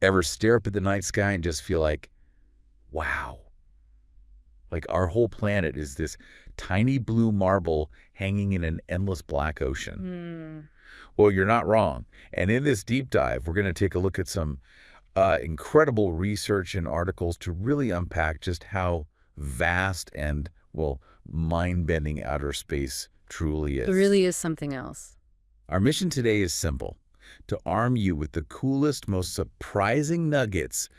Ever stare up at the night sky and just feel like, wow, like our whole planet is this tiny blue marble hanging in an endless black ocean? Hmm. Well, you're not wrong. And in this deep dive, we're going to take a look at some incredible research and articles to really unpack just how vast and, well, mind-bending outer space truly It is. really is something else. Our mission today is simple: to arm you with the coolest, most surprising nuggets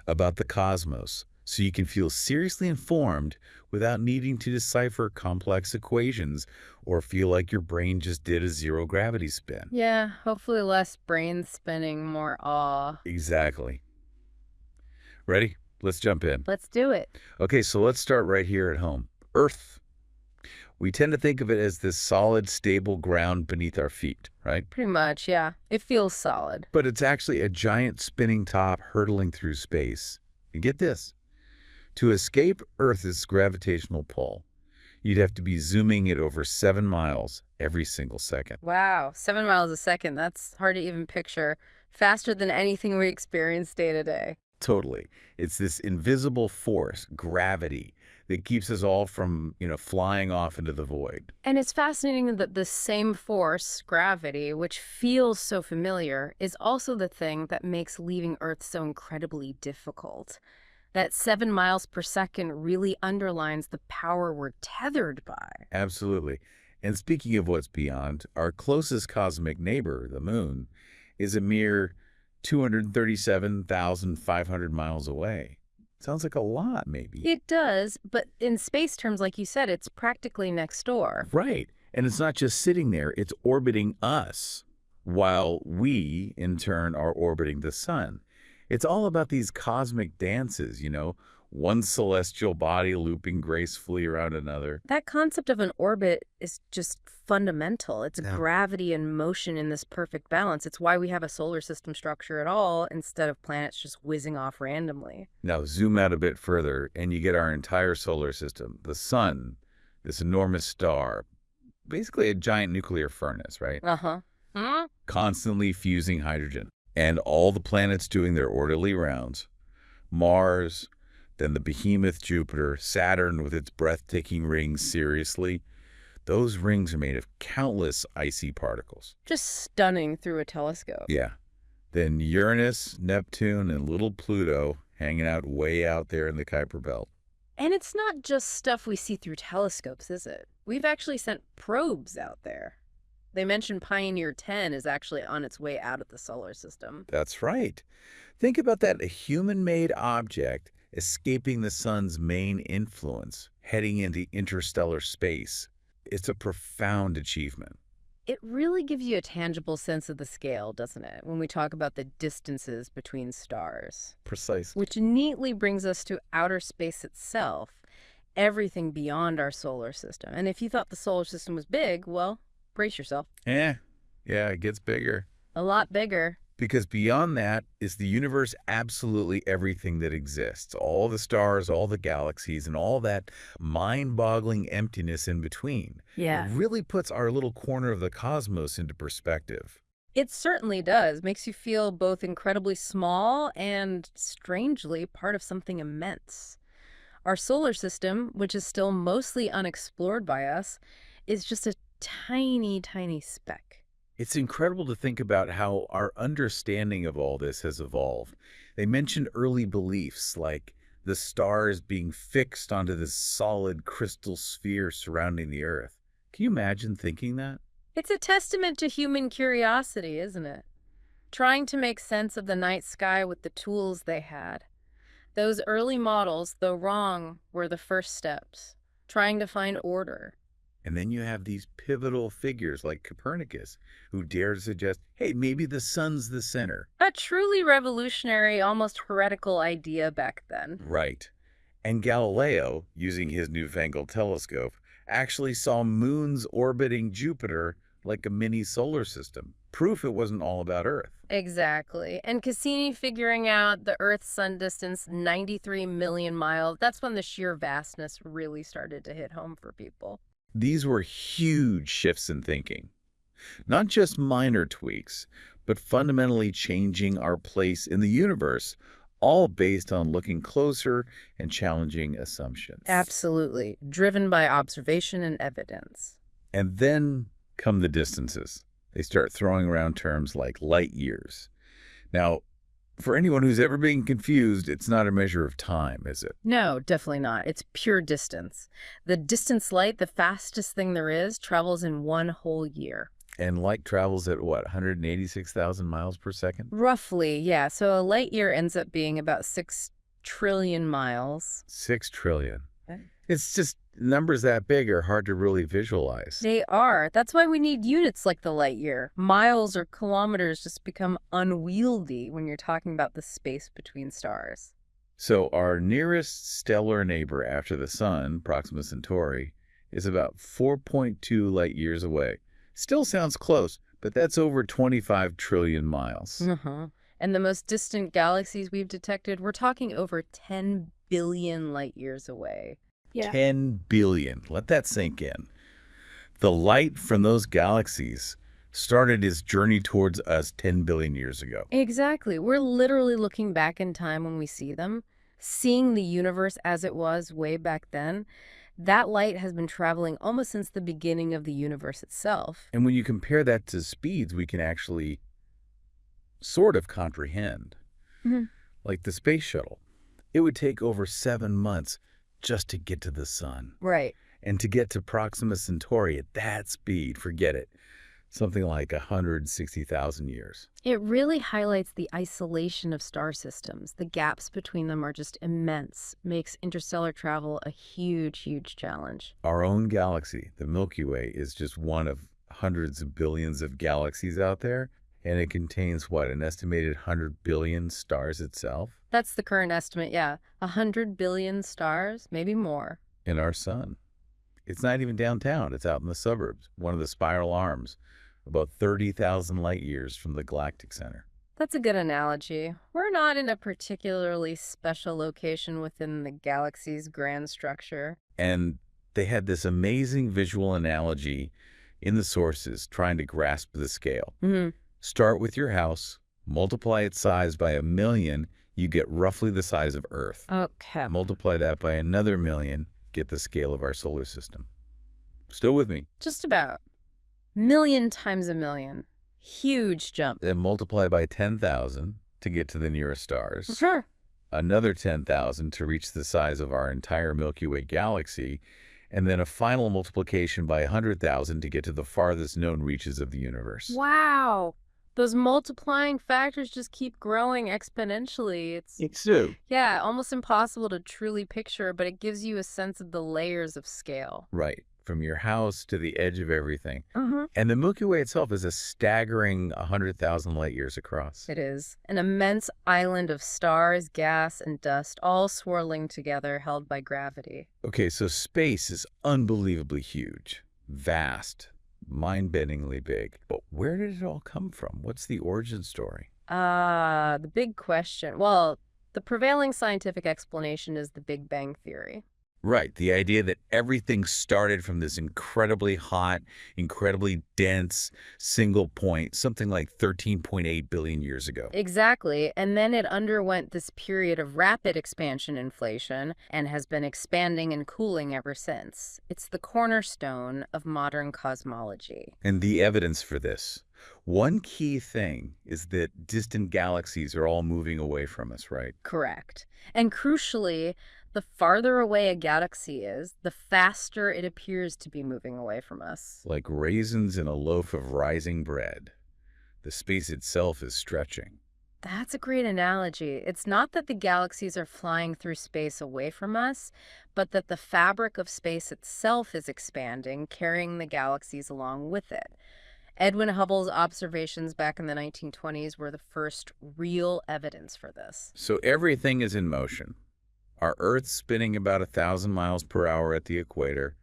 about the cosmos so you can feel seriously informed without needing to decipher complex equations or feel like your brain just did a zero-gravity spin. Yeah, hopefully less brain spinning, more awe. Exactly. Ready? Let's jump in. Let's do it. Okay, so let's start right here at home. Earth. We tend to think of it as this solid, stable ground beneath our feet, right? Pretty much, yeah. It feels solid. But it's actually a giant spinning top hurtling through space. And get this, to escape Earth's gravitational pull, you'd have to be zooming at over 7 miles every single second. Wow, 7 miles a second. That's hard to even picture. Faster than anything we experience day to day. Totally. It's this invisible force, gravity, that keeps us all from, flying off into the void. And it's fascinating that the same force, gravity, which feels so familiar, is also the thing that makes leaving Earth so incredibly difficult. That 7 miles per second really underlines the power we're tethered by. Absolutely. And speaking of what's beyond, our closest cosmic neighbor, the moon, is a mere 237,500 miles away. Sounds like a lot, maybe. It does, but in space terms, like you said, it's practically next door. Right. And it's not just sitting there, it's orbiting us, while we, in turn, are orbiting the sun. It's all about these cosmic dances, one celestial body looping gracefully around another. That concept of an orbit is just fundamental. It's Yeah. gravity and motion in this perfect balance. It's why we have a solar system structure at all instead of planets just whizzing off randomly. Now, zoom out a bit further, and you get our entire solar system. The sun, this enormous star, basically a giant nuclear furnace, right? Uh-huh. Hmm? Constantly fusing hydrogen. And all the planets doing their orderly rounds. Mars, then the behemoth Jupiter, Saturn with its breathtaking rings, seriously. Those rings are made of countless icy particles. Just stunning through a telescope. Yeah. Then Uranus, Neptune, and little Pluto hanging out way out there in the Kuiper Belt. And it's not just stuff we see through telescopes, is it? We've actually sent probes out there. They mentioned Pioneer 10 is actually on its way out of the solar system. That's right. Think about that, a human-made object escaping the sun's main influence, heading into interstellar space. It's a profound achievement. It really gives you a tangible sense of the scale, doesn't it, when we talk about the distances between stars? Precisely. Which neatly brings us to outer space itself, everything beyond our solar system. And if you thought the solar system was big, well, brace yourself. Yeah, it gets bigger. A lot bigger. Because beyond that is the universe, absolutely everything that exists. All the stars, all the galaxies, and all that mind-boggling emptiness in between. Yeah. It really puts our little corner of the cosmos into perspective. It certainly does. Makes you feel both incredibly small and, strangely, part of something immense. Our solar system, which is still mostly unexplored by us, is just a tiny, tiny speck. It's incredible to think about how our understanding of all this has evolved. They mentioned early beliefs like the stars being fixed onto this solid crystal sphere surrounding the Earth. Can you imagine thinking that? It's a testament to human curiosity, isn't it? Trying to make sense of the night sky with the tools they had. Those early models, though wrong, were the first steps. Trying to find order. And then you have these pivotal figures like Copernicus, who dare to suggest, hey, maybe the sun's the center. A truly revolutionary, almost heretical idea back then. Right. And Galileo, using his newfangled telescope, actually saw moons orbiting Jupiter like a mini solar system. Proof it wasn't all about Earth. Exactly. And Cassini figuring out the Earth-Sun distance, 93 million miles, that's when the sheer vastness really started to hit home for people. These were huge shifts in thinking. Not just minor tweaks, but fundamentally changing our place in the universe, all based on looking closer and challenging assumptions. Absolutely. Driven by observation and evidence. And then come the distances. They start throwing around terms like light years. Now, for anyone who's ever been confused, it's not a measure of time, is it? No, definitely not. It's pure distance. The distance light, the fastest thing there is, travels in one whole year. And light travels at what, 186,000 miles per second? Roughly, yeah. So a light year ends up being about 6 trillion miles. 6 trillion. Okay. It's just numbers that big are hard to really visualize. They are. That's why we need units like the light year. Miles or kilometers just become unwieldy when you're talking about the space between stars. So our nearest stellar neighbor after the Sun, Proxima Centauri, is about 4.2 light years away. Still sounds close, but that's over 25 trillion miles. Uh-huh. And the most distant galaxies we've detected, we're talking over 10 billion light years away. Yeah. 10 billion. Let that sink in. The light from those galaxies started its journey towards us 10 billion years ago. Exactly. We're literally looking back in time when we see them, seeing the universe as it was way back then. That light has been traveling almost since the beginning of the universe itself. And when you compare that to speeds we can actually sort of comprehend, like the space shuttle, it would take over 7 months just to get to the Sun. Right. And to get to Proxima Centauri at that speed, forget it, something like 160,000 years. It really highlights the isolation of star systems. The gaps between them are just immense, makes interstellar travel a huge, huge challenge. Our own galaxy, the Milky Way, is just one of hundreds of billions of galaxies out there, and it contains, what, an estimated 100 billion stars itself? That's the current estimate, yeah. 100 billion stars, maybe more. In our sun. It's not even downtown. It's out in the suburbs, one of the spiral arms, about 30,000 light years from the galactic center. That's a good analogy. We're not in a particularly special location within the galaxy's grand structure. And they had this amazing visual analogy in the sources trying to grasp the scale. Start with your house, multiply its size by 1,000,000, you get roughly the size of Earth. Okay. Multiply that by another 1,000,000, get the scale of our solar system. Still with me? Just about. Million times a million. Huge jump. Then multiply by 10,000 to get to the nearest stars. Sure. Another 10,000 to reach the size of our entire Milky Way galaxy, and then a final multiplication by 100,000 to get to the farthest known reaches of the universe. Wow. Those multiplying factors just keep growing exponentially. It's true. Yeah, almost impossible to truly picture, but it gives you a sense of the layers of scale. Right. From your house to the edge of everything. Mm-hmm. And the Milky Way itself is a staggering 100,000 light years across. It is. An immense island of stars, gas, and dust, all swirling together, held by gravity. Okay, so space is unbelievably huge, vast, mind-bendingly big. But where did it all come from? What's the origin story? The big question. Well, the prevailing scientific explanation is the Big Bang Theory. Right, the idea that everything started from this incredibly hot, incredibly dense single point, something like 13.8 billion years ago. Exactly. And then it underwent this period of rapid expansion inflation and has been expanding and cooling ever since. It's the cornerstone of modern cosmology. And the evidence for this. One key thing is that distant galaxies are all moving away from us, right? Correct. And crucially, the farther away a galaxy is, the faster it appears to be moving away from us. Like raisins in a loaf of rising bread. The space itself is stretching. That's a great analogy. It's not that the galaxies are flying through space away from us, but that the fabric of space itself is expanding, carrying the galaxies along with it. Edwin Hubble's observations back in the 1920s were the first real evidence for this. So everything is in motion. Our Earth's spinning about 1,000 miles per hour at the equator.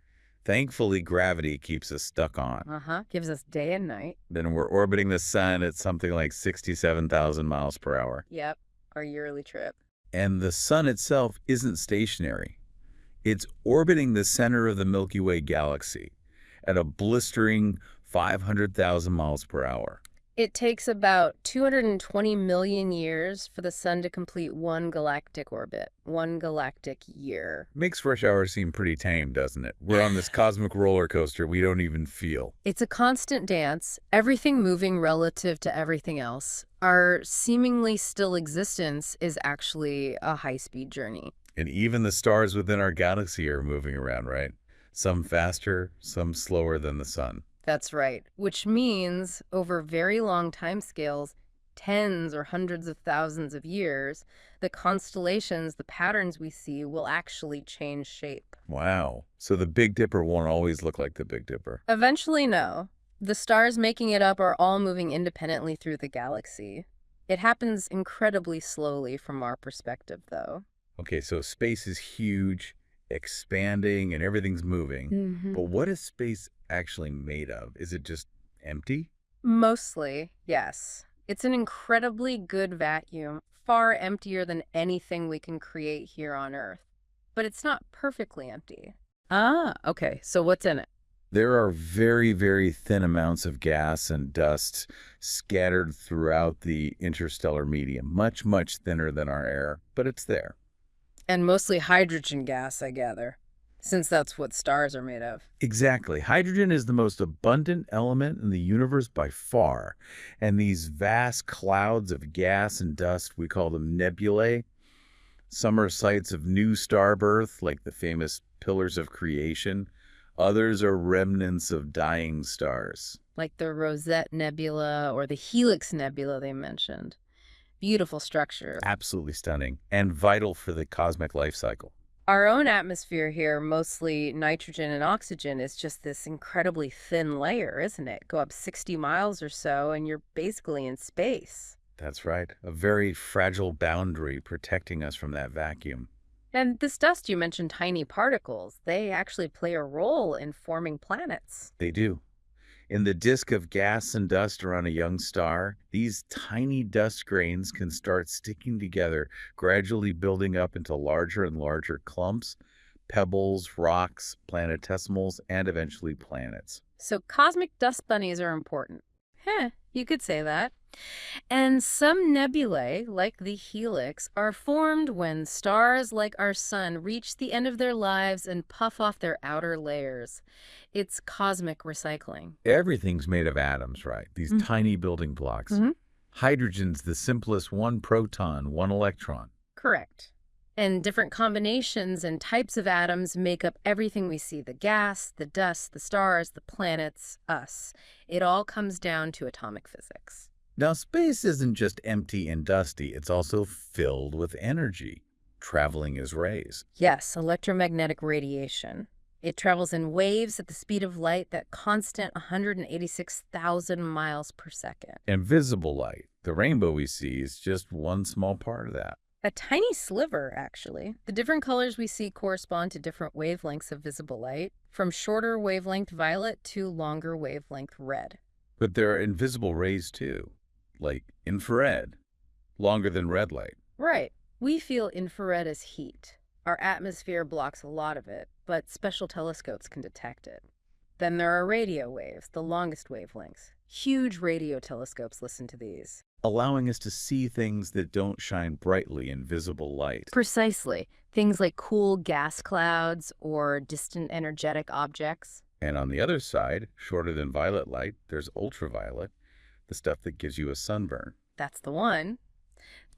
Thankfully, gravity keeps us stuck on. Gives us day and night. Then we're orbiting the sun at something like 67,000 miles per hour. Yep, our yearly trip. And the sun itself isn't stationary. It's orbiting the center of the Milky Way galaxy at a blistering 500,000 miles per hour. It takes about 220 million years for the sun to complete one galactic orbit, one galactic year. Makes rush hour seem pretty tame, doesn't it? We're on this cosmic roller coaster we don't even feel. It's a constant dance, everything moving relative to everything else. Our seemingly still existence is actually a high-speed journey. And even the stars within our galaxy are moving around, right? Some faster, some slower than the sun. That's right, which means over very long timescales, tens or hundreds of thousands of years, the constellations, the patterns we see will actually change shape. Wow. So the Big Dipper won't always look like the Big Dipper. Eventually, no. The stars making it up are all moving independently through the galaxy. It happens incredibly slowly from our perspective, though. Okay, so space is huge, expanding, and everything's moving. But what is space actually made of? Is it just empty? Mostly, yes. It's an incredibly good vacuum, far emptier than anything we can create here on Earth. But it's not perfectly empty. Ah, okay. So what's in it? There are very, very thin amounts of gas and dust scattered throughout the interstellar medium, much, much thinner than our air, but it's there. And mostly hydrogen gas, I gather, since that's what stars are made of. Exactly. Hydrogen is the most abundant element in the universe by far. And these vast clouds of gas and dust, we call them nebulae. Some are sites of new star birth, like the famous Pillars of Creation. Others are remnants of dying stars. Like the Rosette Nebula or the Helix Nebula they mentioned. Beautiful structure. Absolutely stunning and vital for the cosmic life cycle. Our own atmosphere here, mostly nitrogen and oxygen, is just this incredibly thin layer, isn't it? Go up 60 miles or so, and you're basically in space. That's right. A very fragile boundary protecting us from that vacuum. And this dust you mentioned, tiny particles, they actually play a role in forming planets. They do. In the disk of gas and dust around a young star, these tiny dust grains can start sticking together, gradually building up into larger and larger clumps, pebbles, rocks, planetesimals, and eventually planets. So cosmic dust bunnies are important. Heh, you could say that. And some nebulae, like the Helix, are formed when stars like our sun reach the end of their lives and puff off their outer layers. It's cosmic recycling. Everything's made of atoms, right? These tiny building blocks. Hydrogen's the simplest, one proton, one electron. Correct. And different combinations and types of atoms make up everything we see: the gas, the dust, the stars, the planets, us. It all comes down to atomic physics. Now, space isn't just empty and dusty. It's also filled with energy, traveling as rays. Yes, electromagnetic radiation. It travels in waves at the speed of light, that constant 186,000 miles per second. And visible light, the rainbow we see, is just one small part of that. A tiny sliver, actually. The different colors we see correspond to different wavelengths of visible light, from shorter wavelength violet to longer wavelength red. But there are invisible rays too, like infrared, longer than red light. Right. We feel infrared as heat. Our atmosphere blocks a lot of it, but special telescopes can detect it. Then there are radio waves, the longest wavelengths. Huge radio telescopes listen to these. Allowing us to see things that don't shine brightly in visible light. Precisely. Things like cool gas clouds or distant energetic objects. And on the other side, shorter than violet light, there's ultraviolet, the stuff that gives you a sunburn. That's the one.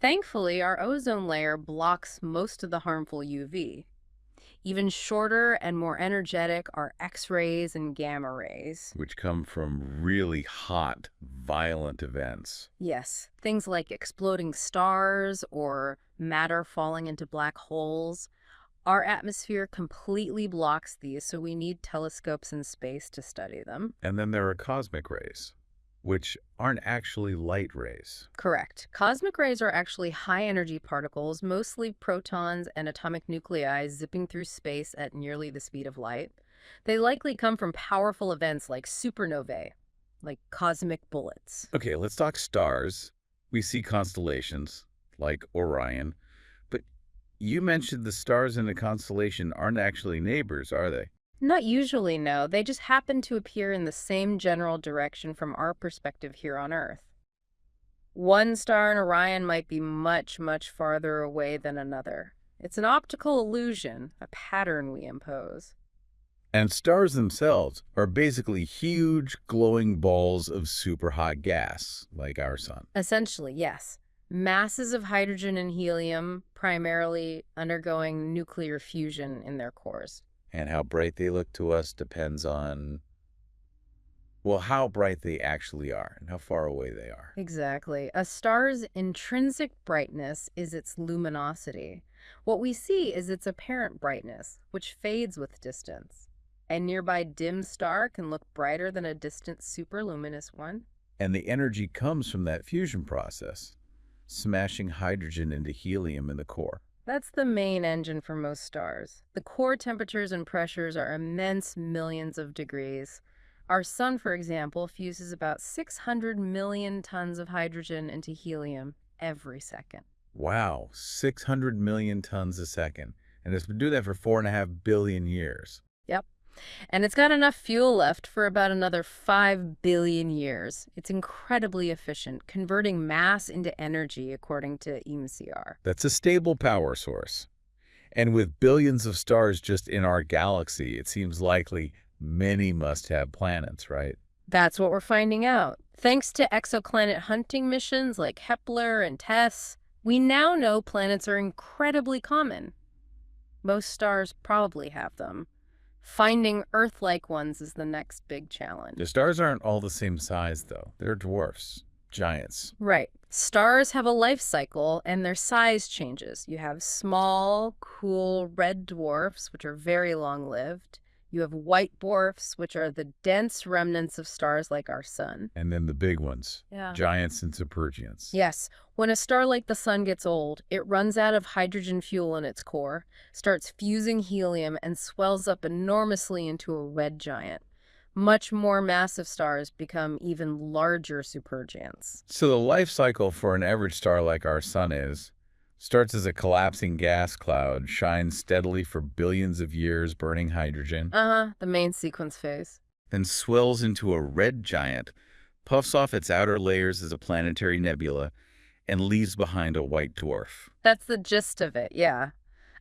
Thankfully, our ozone layer blocks most of the harmful UV. Even shorter and more energetic are X-rays and gamma rays. Which come from really hot, violent events. Yes, things like exploding stars or matter falling into black holes. Our atmosphere completely blocks these, so we need telescopes in space to study them. And then there are cosmic rays, which aren't actually light rays. Correct. Cosmic rays are actually high-energy particles, mostly protons and atomic nuclei zipping through space at nearly the speed of light. They likely come from powerful events like supernovae, like cosmic bullets. Okay, let's talk stars. We see constellations, like Orion. But you mentioned the stars in a constellation aren't actually neighbors, are they? Not usually, no. They just happen to appear in the same general direction from our perspective here on Earth. One star in Orion might be much, much farther away than another. It's an optical illusion, a pattern we impose. And stars themselves are basically huge, glowing balls of super hot gas, like our sun. Essentially, yes. Masses of hydrogen and helium, primarily undergoing nuclear fusion in their cores. And how bright they look to us depends on, well, how bright they actually are and how far away they are. Exactly. A star's intrinsic brightness is its luminosity. What we see is its apparent brightness, which fades with distance. A nearby dim star can look brighter than a distant superluminous one. And the energy comes from that fusion process, smashing hydrogen into helium in the core. That's the main engine for most stars. The core temperatures and pressures are immense millions of degrees. Our sun, for example, fuses about 600 million tons of hydrogen into helium every second. Wow, 600 million tons a second. And it's been doing that for 4.5 billion years. Yep. And it's got enough fuel left for about another 5 billion years. It's incredibly efficient, converting mass into energy, according to EMCR. That's a stable power source. And with billions of stars just in our galaxy, it seems likely many must have planets, right? That's what we're finding out. Thanks to exoplanet hunting missions like Kepler and TESS, we now know planets are incredibly common. Most stars probably have them. Finding Earth-like ones is the next big challenge. The stars aren't all the same size, though. They're dwarfs, giants. Right. Stars have a life cycle, and their size changes. You have small, cool red dwarfs, which are very long-lived. You have white dwarfs, which are the dense remnants of stars like our sun. And then the big ones, Yeah. giants and supergiants. Yes, when a star like the sun gets old, it runs out of hydrogen fuel in its core, starts fusing helium, and swells up enormously into a red giant. Much more massive stars become even larger supergiants. So the life cycle for an average star like our sun starts as a collapsing gas cloud, shines steadily for billions of years, burning hydrogen, The main sequence phase. then swells into a red giant, puffs off its outer layers as a planetary nebula, and leaves behind a white dwarf. That's the gist of it, yeah.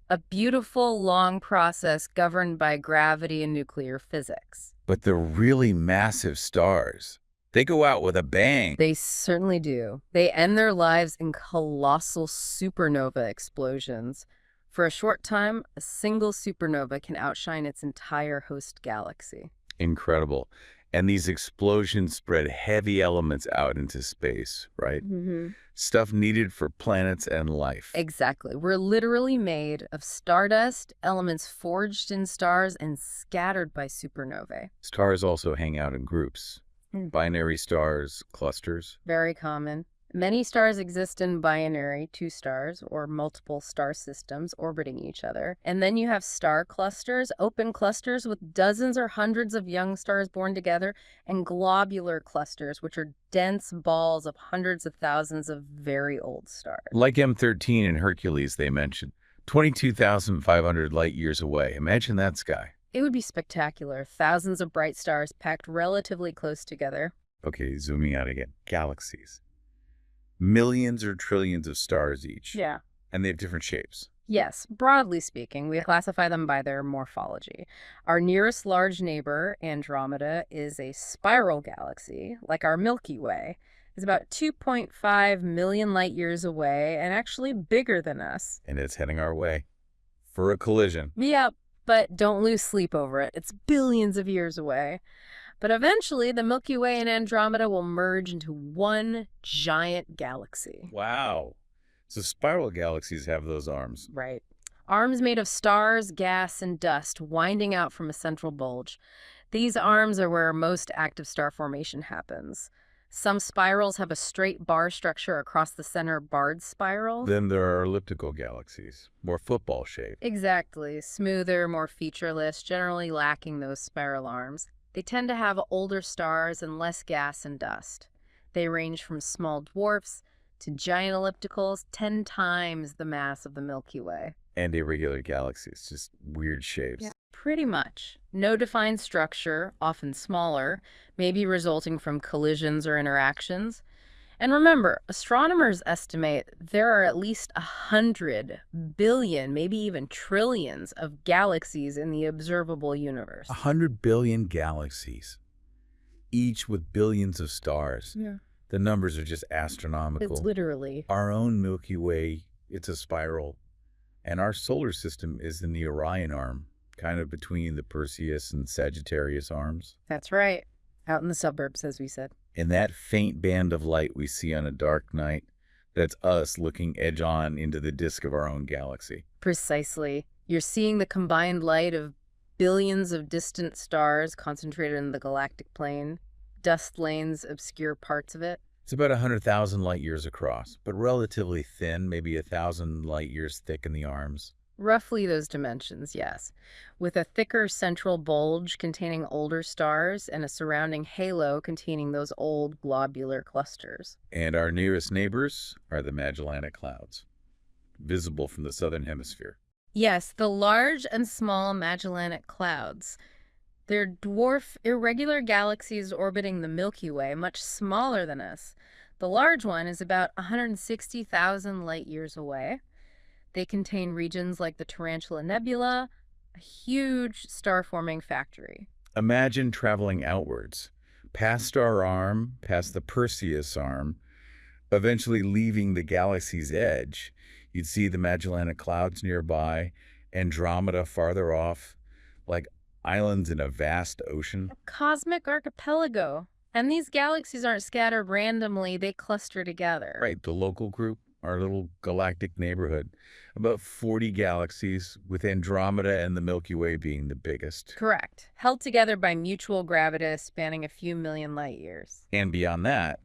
A beautiful, long process governed by gravity and nuclear physics. But the really massive stars, they go out with a bang. They certainly do. They end their lives in colossal supernova explosions. For a short time, a single supernova can outshine its entire host galaxy. Incredible. And these explosions spread heavy elements out into space, right? Stuff needed for planets and life. Exactly. We're literally made of stardust, elements forged in stars and scattered by supernovae. Stars also hang out in groups. Hmm. Binary stars, clusters. Very common. Many stars exist in binary, two stars, or multiple star systems orbiting each other. And then you have star clusters, open clusters with dozens or hundreds of young stars born together, and globular clusters, which are dense balls of hundreds of thousands of very old stars. Like M13 and Hercules they mentioned, 22,500 light years away. Imagine that sky. It would be spectacular. Thousands of bright stars packed relatively close together. Okay, zooming out again. Galaxies. Millions or trillions of stars each. Yeah. And they have different shapes. Yes, broadly speaking, we classify them by their morphology. Our nearest large neighbor, Andromeda, is a spiral galaxy, like our Milky Way. It's about 2.5 million light years away and actually bigger than us. And it's heading our way for a collision. Yeah, but don't lose sleep over it. It's billions of years away. But eventually, the Milky Way and Andromeda will merge into one giant galaxy. Wow. So spiral galaxies have those arms. Right. Arms made of stars, gas, and dust winding out from a central bulge. These arms are where most active star formation happens. Some spirals have a straight bar structure across the center, barred spiral. Then there are elliptical galaxies, more football shaped. Exactly. Smoother, more featureless, generally lacking those spiral arms. They tend to have older stars and less gas and dust. They range from small dwarfs to giant ellipticals, 10 times the mass of the Milky Way. And irregular galaxies, just weird shapes. Yeah, pretty much. No defined structure, often smaller, maybe resulting from collisions or interactions. And remember, astronomers estimate there are at least 100 billion, maybe even trillions of galaxies in the observable A universe. 100 billion galaxies, each with billions of stars. Yeah. The numbers are just It's astronomical. literally. Our own Milky Way, it's a spiral, and our solar system is in the Orion arm, kind of between the Perseus and Sagittarius arms. That's right. Out in the suburbs, as we said. And that faint band of light we see on a dark night, that's us looking edge-on into the disk of our own galaxy. Precisely. You're seeing the combined light of billions of distant stars concentrated in the galactic plane. Dust lanes obscure parts of it. It's about 100,000 light years across, but relatively thin, maybe 1,000 light years thick in the arms. Roughly those dimensions, yes. With a thicker central bulge containing older stars and a surrounding halo containing those old globular clusters. And our nearest neighbors are the Magellanic Clouds, visible from the southern hemisphere. Yes, the large and small Magellanic Clouds. They're dwarf, irregular galaxies orbiting the Milky Way, much smaller than us. The large one is about 160,000 light years away. They contain regions like the Tarantula Nebula, a huge star-forming factory. Imagine traveling outwards, past our arm, past the Perseus arm, eventually leaving the galaxy's edge. You'd see the Magellanic Clouds nearby, Andromeda farther off, like islands in a vast ocean. A cosmic archipelago. And these galaxies aren't scattered randomly, they cluster together. Right, the local group, our little galactic neighborhood. About 40 galaxies, with Andromeda and the Milky Way being the biggest. Correct. Held together by mutual gravity spanning a few million light years. And beyond that,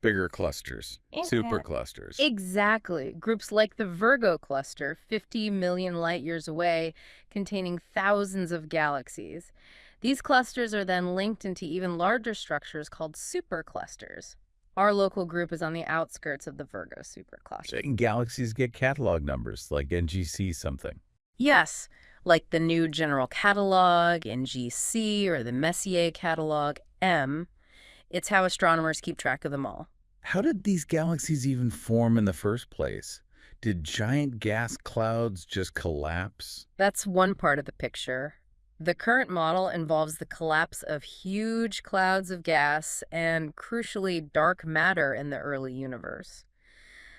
bigger clusters, Okay. superclusters. Exactly. Groups like the Virgo cluster, 50 million light years away, containing thousands of galaxies. These clusters are then linked into even larger structures called superclusters. Our local group is on the outskirts of the Virgo supercluster. And galaxies get catalog numbers, like NGC something. Yes, like the New General Catalog, NGC, or the Messier Catalog, M. It's how astronomers keep track of them all. How did these galaxies even form in the first place? Did giant gas clouds just collapse? That's one part of the picture. The current model involves the collapse of huge clouds of gas and, crucially, dark matter in the early universe.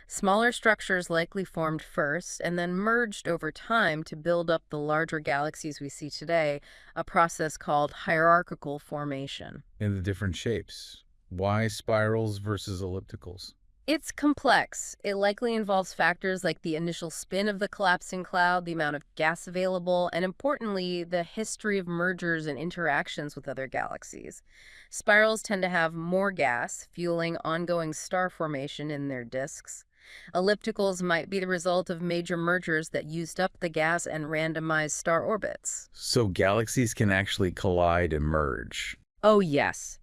Smaller structures likely formed first and then merged over time to build up the larger galaxies we see today, a process called hierarchical formation. In the different shapes. Why spirals versus ellipticals? It's complex. It likely involves factors like the initial spin of the collapsing cloud, the amount of gas available, and importantly, the history of mergers and interactions with other galaxies. Spirals tend to have more gas, fueling ongoing star formation in their disks. Ellipticals might be the result of major mergers that used up the gas and randomized star orbits. So galaxies can actually collide and merge. Oh, yes.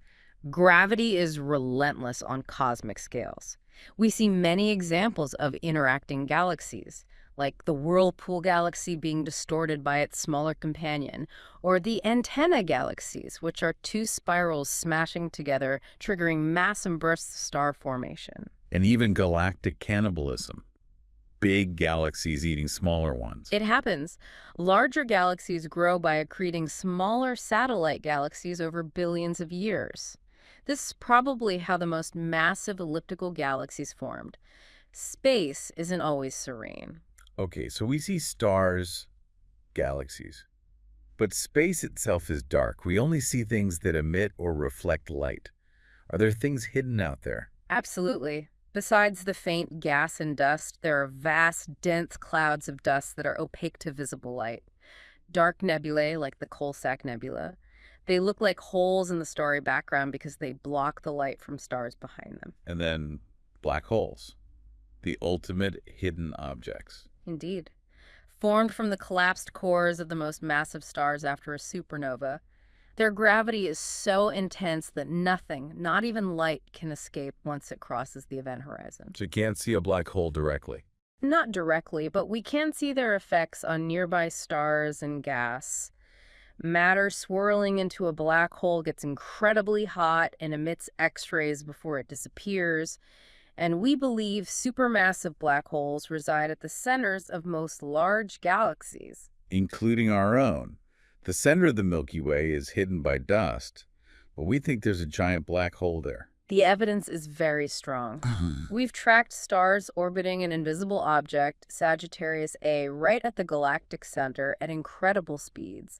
Gravity is relentless on cosmic scales. We see many examples of interacting galaxies, like the Whirlpool Galaxy being distorted by its smaller companion, or the Antenna Galaxies, which are two spirals smashing together, triggering massive bursts of star formation. And even galactic cannibalism. Big galaxies eating smaller ones. It happens. Larger galaxies grow by accreting smaller satellite galaxies over billions of years. This is probably how the most massive elliptical galaxies formed. Space isn't always serene. Okay, so we see stars, galaxies. But space itself is dark. We only see things that emit or reflect light. Are there things hidden out there? Absolutely. Besides the faint gas and dust, there are vast, dense clouds of dust that are opaque to visible light. Dark nebulae, like the Coalsack Nebula, they look like holes in the starry background because they block the light from stars behind them. And then black holes, the ultimate hidden objects. Indeed. Formed from the collapsed cores of the most massive stars after a supernova, their gravity is so intense that nothing, not even light, can escape once it crosses the event horizon. So you can't see a black hole directly. Not directly, but we can see their effects on nearby stars and gas. Matter swirling into a black hole gets incredibly hot and emits X-rays before it disappears. And we believe supermassive black holes reside at the centers of most large galaxies. Including our own. The center of the Milky Way is hidden by dust, but we think there's a giant black hole there. The evidence is very strong. We've tracked stars orbiting an invisible object, Sagittarius A, right at the galactic center at incredible speeds.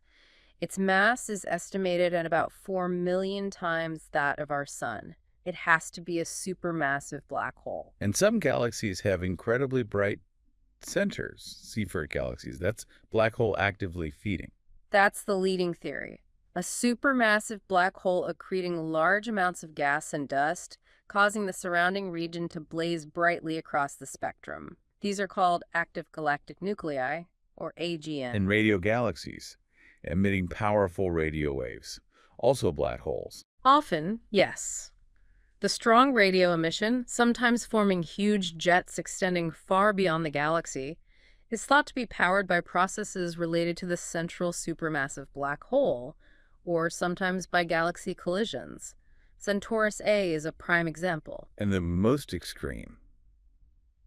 Its mass is estimated at about 4 million times that of our sun. It has to be a supermassive black hole. And some galaxies have incredibly bright centers, Seyfert galaxies. That's black hole actively feeding. That's the leading theory. A supermassive black hole accreting large amounts of gas and dust, causing the surrounding region to blaze brightly across the spectrum. These are called active galactic nuclei, or AGN. And radio galaxies, emitting powerful radio waves, also black holes. Often, yes. The strong radio emission, sometimes forming huge jets extending far beyond the galaxy, is thought to be powered by processes related to the central supermassive black hole, or sometimes by galaxy collisions. Centaurus A is a prime example. And the most extreme,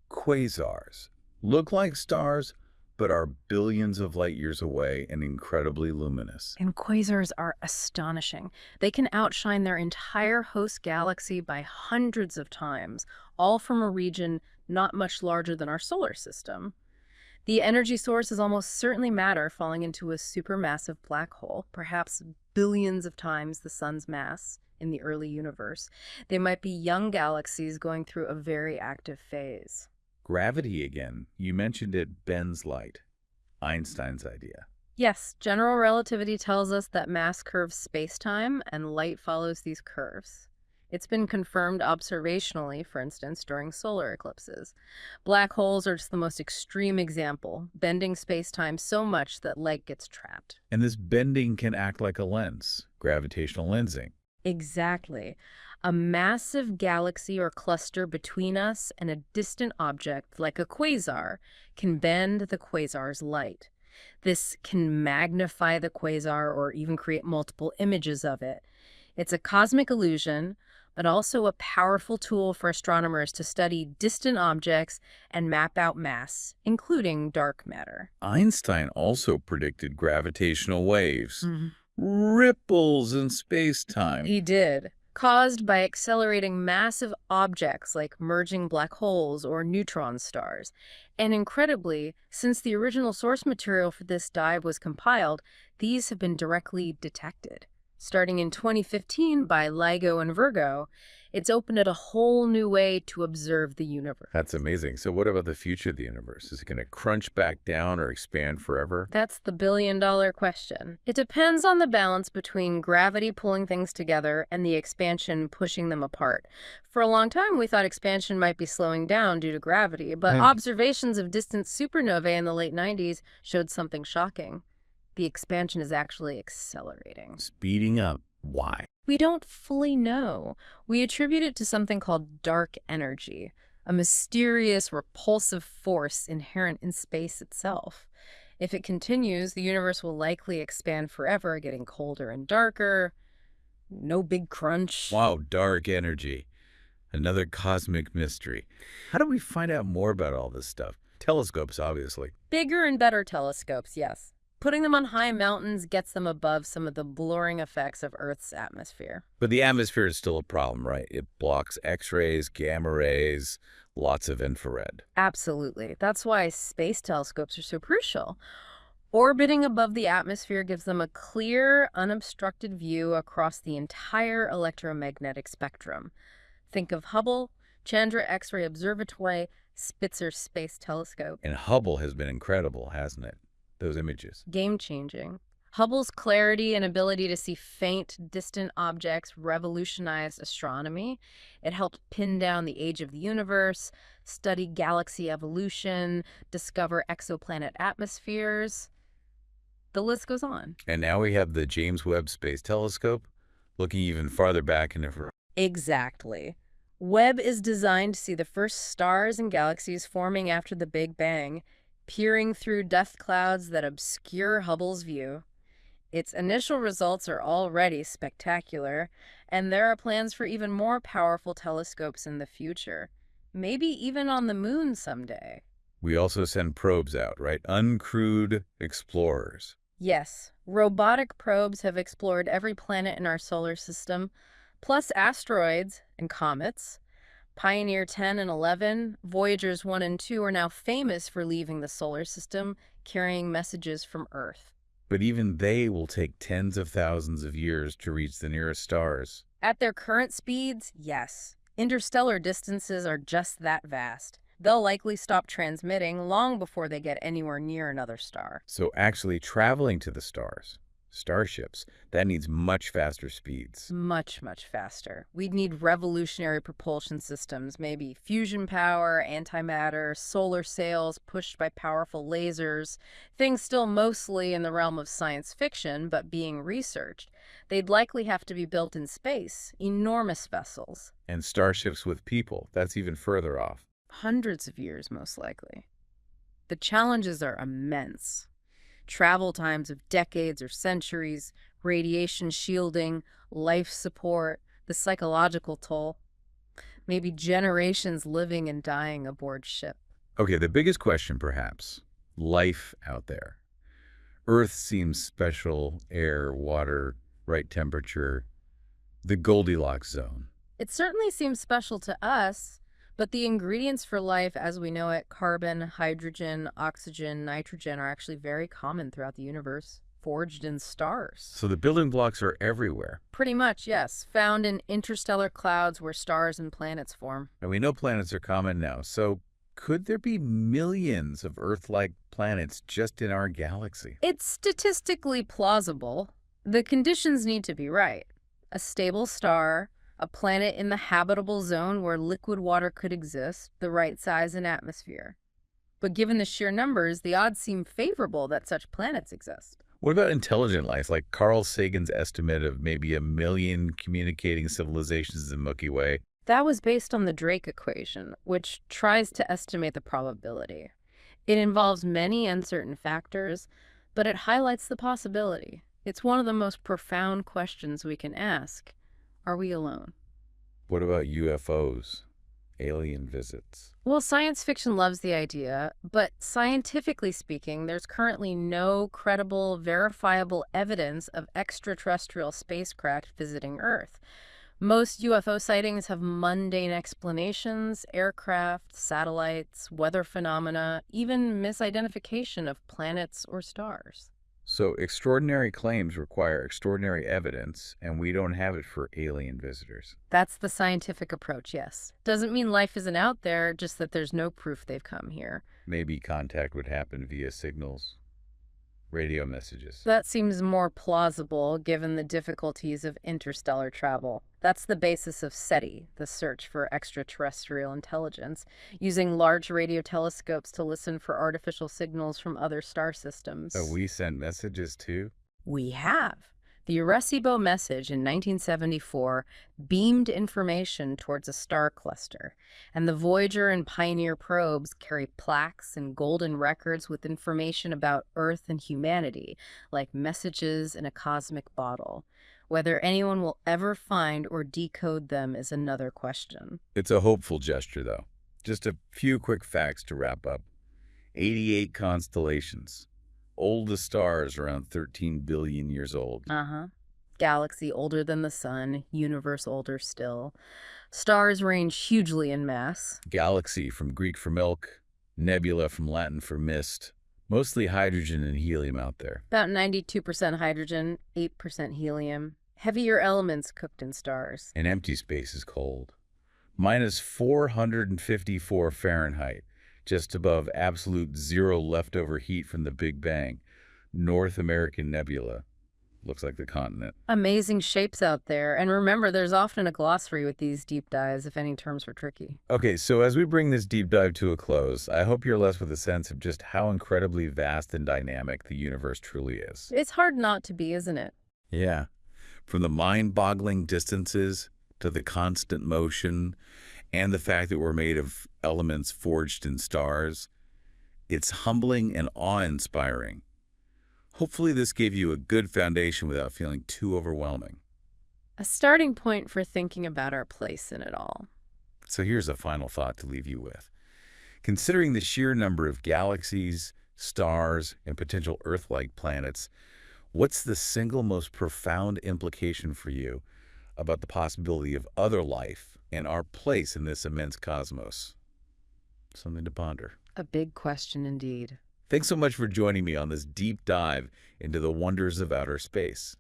quasars, look like stars, but are billions of light years away and incredibly luminous. And quasars are astonishing. They can outshine their entire host galaxy by hundreds of times, all from a region not much larger than our solar system. The energy source is almost certainly matter falling into a supermassive black hole, perhaps billions of times the sun's mass in the early universe. They might be young galaxies going through a very active phase. Gravity again. You mentioned it bends light. Einstein's idea. Yes, general relativity tells us that mass curves space-time and light follows these curves. It's been confirmed observationally, for instance, during solar eclipses. Black holes are just the most extreme example, bending space-time so much that light gets trapped. And this bending can act like a lens, gravitational lensing. Exactly. A massive galaxy or cluster between us and a distant object, like a quasar, can bend the quasar's light. This can magnify the quasar or even create multiple images of it. It's a cosmic illusion, but also a powerful tool for astronomers to study distant objects and map out mass, including dark matter. Einstein also predicted gravitational waves, ripples in space-time. He did, caused by accelerating massive objects like merging black holes or neutron stars. And incredibly, since the original source material for this dive was compiled, these have been directly detected. Starting in 2015 by LIGO and Virgo, it's opened up a whole new way to observe the universe. That's amazing. So what about the future of the universe? Is it going to crunch back down or expand forever? That's the billion-dollar question. It depends on the balance between gravity pulling things together and the expansion pushing them apart. For a long time, we thought expansion might be slowing down due to gravity, but observations of distant supernovae in the late 90s showed something shocking. The expansion is actually accelerating. Speeding up. Why? We don't fully know. We attribute it to something called dark energy, a mysterious, repulsive force inherent in space itself. If it continues, the universe will likely expand forever, getting colder and darker. No big crunch. Wow, dark energy. Another cosmic mystery. How do we find out more about all this stuff? Telescopes, obviously. Bigger and better telescopes, yes. Putting them on high mountains gets them above some of the blurring effects of Earth's atmosphere. But the atmosphere is still a problem, right? It blocks X-rays, gamma rays, lots of infrared. Absolutely. That's why space telescopes are so crucial. Orbiting above the atmosphere gives them a clear, unobstructed view across the entire electromagnetic spectrum. Think of Hubble, Chandra X-ray Observatory, Spitzer Space Telescope. And Hubble has been incredible, hasn't it? Those images. Game-changing. Hubble's clarity and ability to see faint, distant objects revolutionized astronomy. It helped pin down the age of the universe, study galaxy evolution, discover exoplanet atmospheres. The list goes on. And now we have the James Webb Space Telescope looking even farther back in infrared. Exactly. Webb is designed to see the first stars and galaxies forming after the Big Bang, peering through dust clouds that obscure Hubble's view. Its initial results are already spectacular, and there are plans for even more powerful telescopes in the future. Maybe even on the moon someday. We also send probes out, right? Uncrewed explorers. Yes, robotic probes have explored every planet in our solar system, plus asteroids and comets. Pioneer 10 and 11, Voyagers 1 and 2 are now famous for leaving the solar system, carrying messages from Earth. But even they will take tens of thousands of years to reach the nearest stars. At their current speeds, yes. Interstellar distances are just that vast. They'll likely stop transmitting long before they get anywhere near another star. So actually traveling to the stars, starships, that needs much faster speeds. Much, much faster. We'd need revolutionary propulsion systems, maybe fusion power, antimatter, solar sails pushed by powerful lasers, things still mostly in the realm of science fiction, but being researched. They'd likely have to be built in space, enormous vessels. And starships with people, that's even further off. Hundreds of years, most likely. The challenges are immense. Travel times of decades or centuries, radiation shielding, life support, the psychological toll, maybe generations living and dying aboard ship. Okay, the biggest question perhaps, life out there. Earth seems special, air, water, right temperature, the Goldilocks zone. It certainly seems special to us, but the ingredients for life as we know it, carbon, hydrogen, oxygen, nitrogen, are actually very common throughout the universe, forged in stars. So the building blocks are everywhere. Pretty much, yes. Found in interstellar clouds where stars and planets form. And we know planets are common now, so could there be millions of Earth-like planets just in our galaxy? It's statistically plausible. The conditions need to be right. A stable star, a planet in the habitable zone where liquid water could exist, the right size and atmosphere. But given the sheer numbers, the odds seem favorable that such planets exist. What about intelligent life, like Carl Sagan's estimate of maybe 1 million communicating civilizations in the Milky Way? That was based on the Drake equation, which tries to estimate the probability. It involves many uncertain factors, but it highlights the possibility. It's one of the most profound questions we can ask. Are we alone? What about UFOs, alien visits? Well, science fiction loves the idea, but scientifically speaking, there's currently no credible, verifiable evidence of extraterrestrial spacecraft visiting Earth. Most UFO sightings have mundane explanations: aircraft, satellites, weather phenomena, even misidentification of planets or stars. So extraordinary claims require extraordinary evidence, and we don't have it for alien visitors. That's the scientific approach, yes. Doesn't mean life isn't out there, just that there's no proof they've come here. Maybe contact would happen via signals, radio messages. That seems more plausible given the difficulties of interstellar travel. That's the basis of SETI, the search for extraterrestrial intelligence, using large radio telescopes to listen for artificial signals from other star systems. So we sent messages too? We have. The Arecibo message in 1974 beamed information towards a star cluster, and the Voyager and Pioneer probes carry plaques and golden records with information about Earth and humanity, like messages in a cosmic bottle. Whether anyone will ever find or decode them is another question. It's a hopeful gesture, though. Just a few quick facts to wrap up. 88 constellations. Oldest stars around 13 billion years old. Galaxy older than the sun, universe older still. Stars range hugely in mass. Galaxy from Greek for milk, nebula from Latin for mist. Mostly hydrogen and helium out there. About 92% hydrogen, 8% helium. Heavier elements cooked in stars. And empty space is cold. Minus 454 Fahrenheit. Just above absolute zero leftover heat from the Big Bang. North American Nebula. Looks like the continent. Amazing shapes out there. And remember, there's often a glossary with these deep dives if any terms were tricky. Okay, so as we bring this deep dive to a close, I hope you're left with a sense of just how incredibly vast and dynamic the universe truly is. It's hard not to be, isn't it? Yeah. From the mind-boggling distances to the constant motion and the fact that we're made of elements forged in stars, it's humbling and awe-inspiring. Hopefully this gave you a good foundation without feeling too overwhelming. A starting point for thinking about our place in it all. So here's a final thought to leave you with. Considering the sheer number of galaxies, stars, and potential Earth-like planets, what's the single most profound implication for you about the possibility of other life and our place in this immense cosmos? Something to ponder. A big question indeed. Thanks so much for joining me on this deep dive into the wonders of outer space.